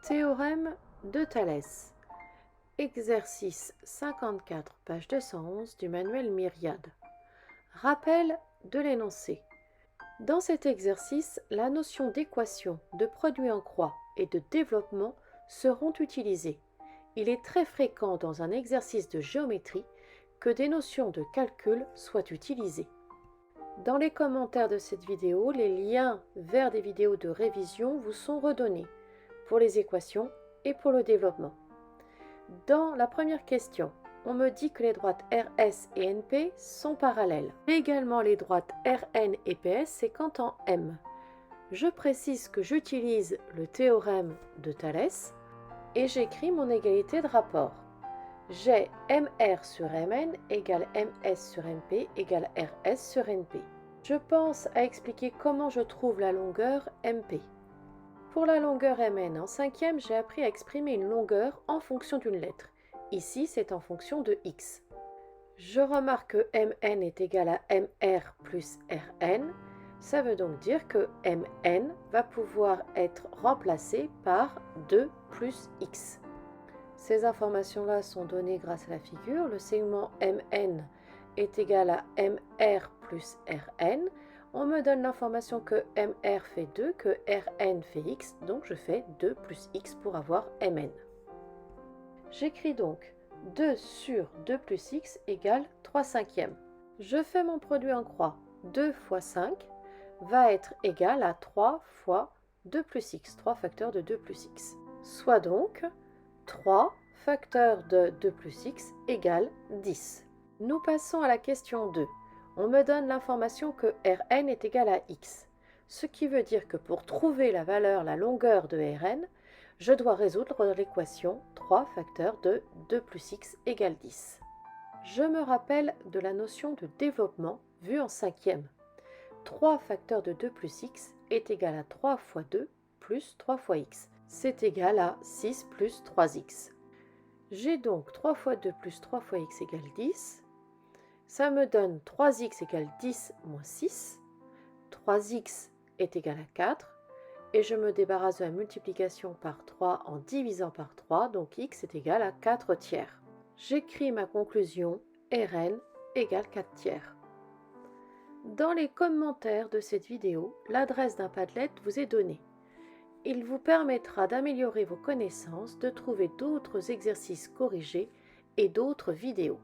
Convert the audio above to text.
Théorème de Thalès. Exercice 54, page 211 du manuel Myriade. Rappel de l'énoncé. Dans cet exercice, la notion d'équation, de produit en croix et de développement seront utilisées. Il est très fréquent dans un exercice de géométrie que des notions de calcul soient utilisées. Dans les commentaires de cette vidéo, les liens vers des vidéos de révision vous sont redonnés pour les équations et pour le développement. Dans la première question, on me dit que les droites RS et NP sont parallèles. Mais également les droites RN et PS séquent en M. Je précise que j'utilise le théorème de Thalès et j'écris mon égalité de rapport. J'ai MR sur MN égale MS sur MP égale RS sur NP. Je pense à expliquer comment je trouve la longueur MP. Pour la longueur Mn en cinquième, j'ai appris à exprimer une longueur en fonction d'une lettre. Ici, c'est en fonction de x. Je remarque que Mn est égal à Mr plus Rn. Ça veut donc dire que Mn va pouvoir être remplacé par 2 plus x. Ces informations-là sont données grâce à la figure. Le segment Mn est égal à Mr plus Rn. On me donne l'information que MR fait 2, que Rn fait x, donc je fais 2 plus x pour avoir Mn. J'écris donc 2 sur 2 plus x égale 3 cinquièmes. Je fais mon produit en croix. 2 fois 5 va être égal à 3 fois 2 plus x, 3 facteurs de 2 plus x. Soit donc 3 facteurs de 2 plus x égale 10. Nous passons à la question 2. On me donne l'information que Rn est égal à x, ce qui veut dire que pour trouver la longueur de Rn, je dois résoudre l'équation 3 facteurs de 2 plus x égale 10. Je me rappelle de la notion de développement vue en cinquième. 3 facteurs de 2 plus x est égal à 3 fois 2 plus 3 fois x. C'est égal à 6 plus 3x. J'ai donc 3 fois 2 plus 3 fois x égale 10. Ça me donne 3x égale 10 moins 6. 3x est égal à 4. Et je me débarrasse de la multiplication par 3 en divisant par 3. Donc x est égal à 4 tiers. J'écris ma conclusion. Rn égale 4 tiers. Dans les commentaires de cette vidéo, l'adresse d'un Padlet vous est donnée. Il vous permettra d'améliorer vos connaissances, de trouver d'autres exercices corrigés et d'autres vidéos.